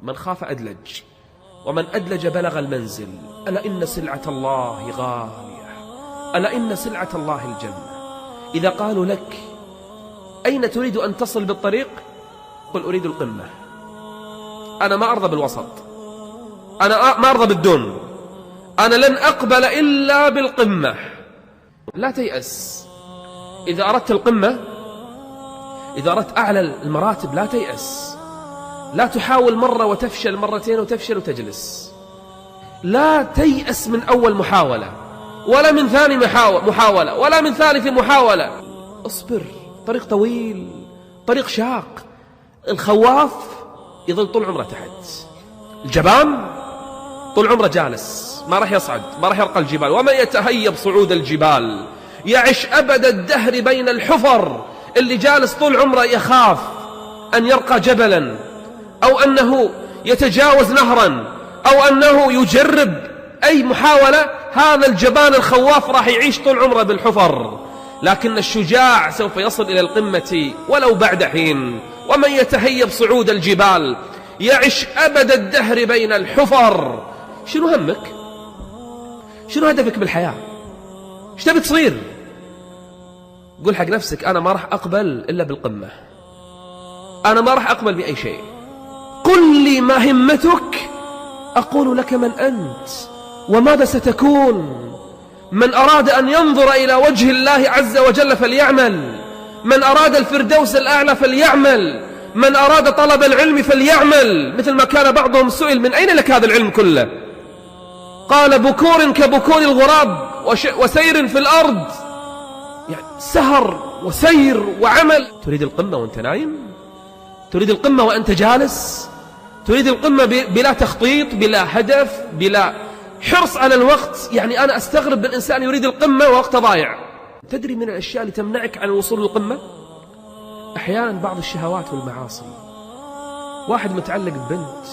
من خاف أدلج، ومن أدلج بلغ المنزل. ألا إن سلعة الله غالية، ألا إن سلعة الله الجنة. إذا قالوا لك أين تريد أن تصل بالطريق؟ قل أريد القمة. أنا ما أرضى بالوسط، أنا ما أرضى بالدون، أنا لن أقبل إلا بالقمة. لا تيأس. إذا أردت القمة، إذا أردت أعلى المراتب، لا تيأس. لا تحاول مرة وتفشل، مرتين وتفشل وتجلس. لا تيأس من أول محاولة، ولا من ثاني محاولة، ولا من ثالث محاولة. اصبر، طريق طويل، طريق شاق. الخواف يظل طول عمره تحت، الجبان طول عمره جالس، ما راح يصعد، ما راح يرقى الجبال. ومن يتهيب صعود الجبال يعش أبد الدهر بين الحفر. اللي جالس طول عمره يخاف أن يرقى جبلا، أو أنه يتجاوز نهرا، أو أنه يجرب أي محاولة، هذا الجبان الخواف راح يعيش طول عمره بالحفر. لكن الشجاع سوف يصل إلى القمة ولو بعد حين. ومن يتهيب صعود الجبال يعش أبد الدهر بين الحفر. شنو همك؟ شنو هدفك بالحياة؟ ايش تبي تصير؟ قل حق نفسك أنا ما راح أقبل إلا بالقمة، أنا ما راح أقبل بأي شيء. قل لي ما همتك أقول لك من أنت وماذا ستكون. من أراد أن ينظر إلى وجه الله عز وجل فليعمل، من أراد الفردوس الأعلى فليعمل، من أراد طلب العلم فليعمل. مثل ما كان بعضهم سئل من أين لك هذا العلم كله؟ قال بكور كبكور الغراب وسير في الأرض. يعني سهر وسير وعمل. تريد القمة وأنت نايم؟ تريد القمة وأنت جالس؟ تريد القمة بلا تخطيط، بلا هدف، بلا حرص على الوقت؟ يعني أنا أستغرب بالإنسان يريد القمة ووقته ضايع. تدري من الأشياء اللي تمنعك عن الوصول للقمة؟ أحيانا بعض الشهوات والمعاصي. واحد متعلق ببنت،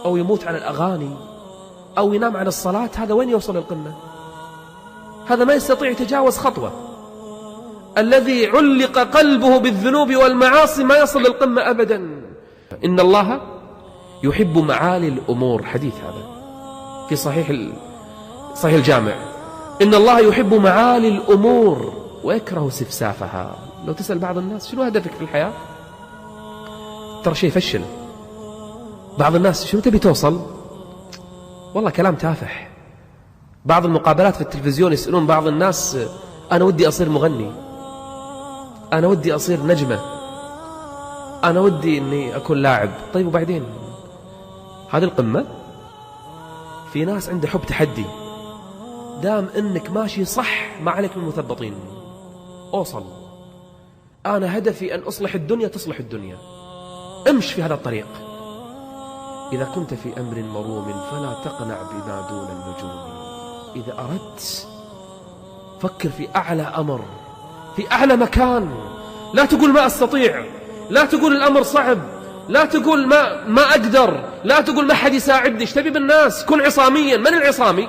أو يموت على الأغاني، أو ينام عن الصلاة، هذا وين يوصل للقمة؟ هذا ما يستطيع يتجاوز خطوة. الذي علق قلبه بالذنوب والمعاصي ما يصل للقمة أبدا. إن الله يحب معالي الأمور، حديث هذا في صحيح الجامع. إن الله يحب معالي الأمور ويكره سفسافها. لو تسأل بعض الناس شنو هدفك في الحياة؟ ترى شيء يفشل. بعض الناس شنو تبي توصل؟ والله كلام تافه. بعض المقابلات في التلفزيون يسألون بعض الناس أنا ودي أصير مغني، أنا ودي أصير نجمة، أنا ودي أني أكون لاعب. طيب وبعدين؟ هذه القمة؟ في ناس عنده حب تحدي، دام أنك ماشي صح ما عليك من المثبطين. أوصل. أنا هدفي أن أصلح الدنيا، تصلح الدنيا، امش في هذا الطريق. إذا كنت في أمر مروم فلا تقنع بما دون النجوم. إذا أردت فكر في أعلى أمر، في أعلى مكان. لا تقول ما أستطيع، لا تقول الأمر صعب، لا تقول ما أقدر، لا تقول ما حد يساعدني. ايش تبي بالناس؟ كن عصاميا. من العصامي؟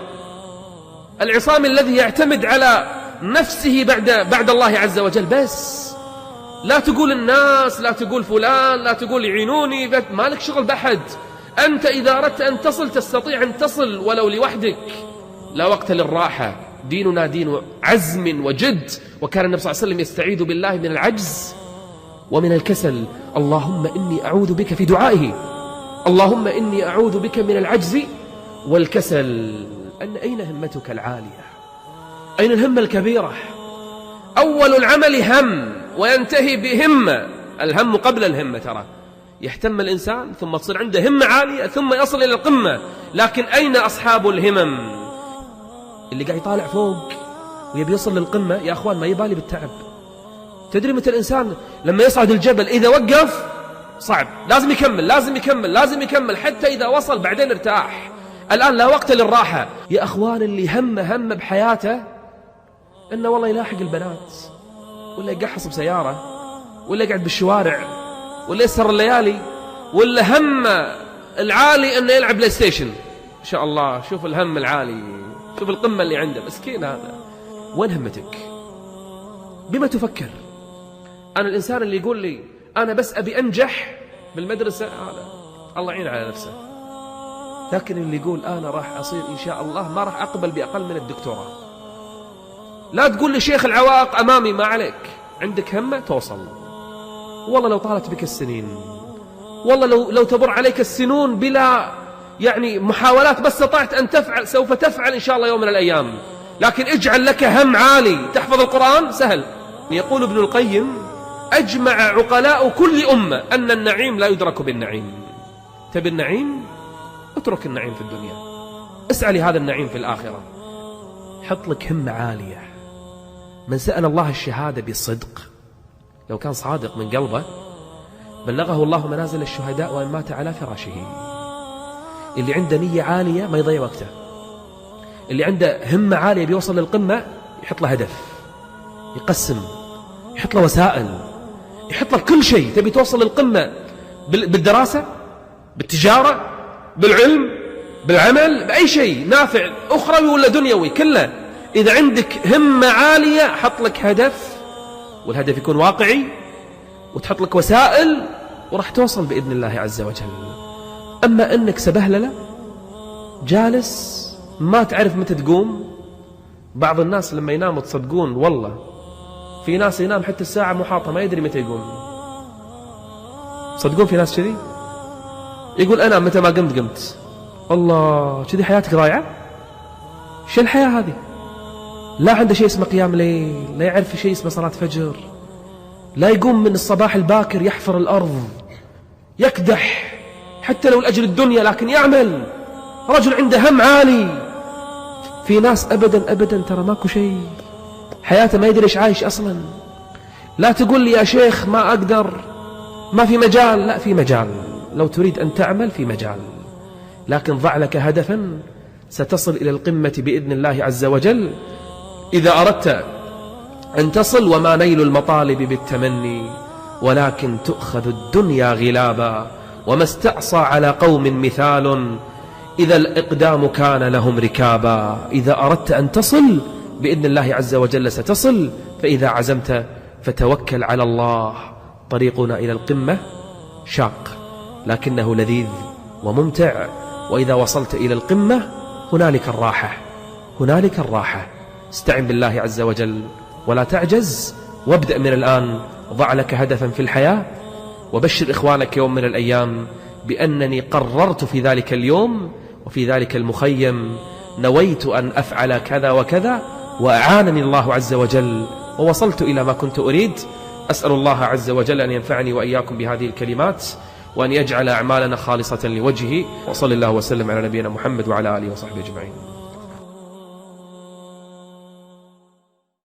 العصامي الذي يعتمد على نفسه بعد الله عز وجل بس. لا تقول الناس، لا تقول فلان، لا تقول يعينوني، ما لك شغل بأحد. أنت إذا أردت أن تصل تستطيع أن تصل ولو لوحدك. لا وقت للراحة. ديننا دين عزم وجد. وكان النبي صلى الله عليه وسلم يستعيذ بالله من العجز ومن الكسل. اللهم إني أعوذ بك، في دعائه اللهم إني أعوذ بك من العجز والكسل. أين همتك العالية؟ أين الهمة الكبيرة؟ أول العمل هم وينتهي بهمة. الهم قبل الهمة. ترى يهتم الإنسان ثم تصير عنده همة عالية ثم يصل إلى القمة. لكن أين أصحاب الهمم؟ اللي قاعد يطالع فوق ويبي يصل للقمة، يا أخوان ما يبالي بالتعب. تدري متى الإنسان لما يصعد الجبل إذا وقف صعب، لازم يكمل، لازم يكمل، لازم يكمل، حتى إذا وصل بعدين ارتاح. الآن لا وقت للراحة. يا أخوان اللي هم بحياته إنه والله يلاحق البنات، ولا يقحص بسيارة، ولا يقعد بالشوارع، ولا يسهر الليالي، ولا هم العالي أنه يلعب بلاي ستيشن. إن شاء الله شوف الهم العالي، شوف القمة اللي عنده. مسكين هذا. وين همتك؟ بما تفكر؟ أنا الإنسان اللي يقول لي أنا بس أبي أنجح بالمدرسة، هذا الله يعين على نفسه. لكن اللي يقول أنا راح أصير إن شاء الله ما راح أقبل بأقل من الدكتوراه، لا تقول لي شيخ العوائق أمامي، ما عليك، عندك همة توصل. والله لو طالت بك السنين، والله لو تمر عليك السنون بلا يعني محاولات، بس استطعت أن تفعل سوف تفعل إن شاء الله يوم من الأيام. لكن اجعل لك هم عالي، تحفظ القرآن سهل. يقول ابن القيم أجمع عقلاء كل أمة أن النعيم لا يدرك بالنعيم. تبي النعيم؟ اترك النعيم في الدنيا، اسعى لهذا النعيم في الآخرة. حط لك همة عالية. من سأل الله الشهادة بالصدق، لو كان صادق من قلبه بلغه الله منازل الشهداء وإن مات على فراشه. اللي عنده نية عالية ما يضيع وقته، اللي عنده همة عالية بيوصل للقمة يحط له هدف، يقسم، يحط له وسائل، يحط له كل شيء. تبي توصل للقمة بالدراسة، بالتجارة، بالعلم، بالعمل، بأي شيء نافع أخروي ولا دنيوي كله، إذا عندك همة عالية حط لك هدف، والهدف يكون واقعي، وتحط لك وسائل، وراح توصل بإذن الله عز وجل. أما أنك سبهللة جالس ما تعرف متى تقوم. بعض الناس لما يناموا تصدقون والله في ناس ينام حتى الساعة محاطة ما يدري متى يقوم. صدقون في ناس كذي يقول أنا متى ما قمت. الله، كذي حياتك ضايعة؟ شو الحياة هذه؟ لا عنده شيء اسمه قيام ليل، لا يعرف شيء اسمه صلاة فجر، لا يقوم من الصباح الباكر يحفر الأرض يكدح حتى لو لأجل الدنيا، لكن يعمل. رجل عنده هم عالي. في ناس أبدا أبدا ترى ماكو شيء، حياته ما يدري إيش عايش أصلا. لا تقول لي يا شيخ ما أقدر، ما في مجال. لا، في مجال، لو تريد أن تعمل في مجال، لكن ضع لك هدفا ستصل إلى القمة بإذن الله عز وجل. إذا أردت أن تصل، وما نيل المطالب بالتمني ولكن تؤخذ الدنيا غلابا، وما استعصى على قوم مثال إذا الإقدام كان لهم ركابا. إذا أردت أن تصل بإذن الله عز وجل ستصل، فإذا عزمت فتوكل على الله. طريقنا إلى القمة شاق لكنه لذيذ وممتع، وإذا وصلت إلى القمة هنالك الراحة، هنالك الراحة. استعن بالله عز وجل ولا تعجز، وابدأ من الآن. ضع لك هدفا في الحياة، وبشر إخوانك يوم من الأيام بأنني قررت في ذلك اليوم وفي ذلك المخيم نويت أن أفعل كذا وكذا، وأعانني الله عز وجل ووصلت إلى ما كنت أريد. أسأل الله عز وجل أن ينفعني وإياكم بهذه الكلمات، وأن يجعل أعمالنا خالصة لوجهه. وصلى الله وسلم على نبينا محمد وعلى آله وصحبه أجمعين.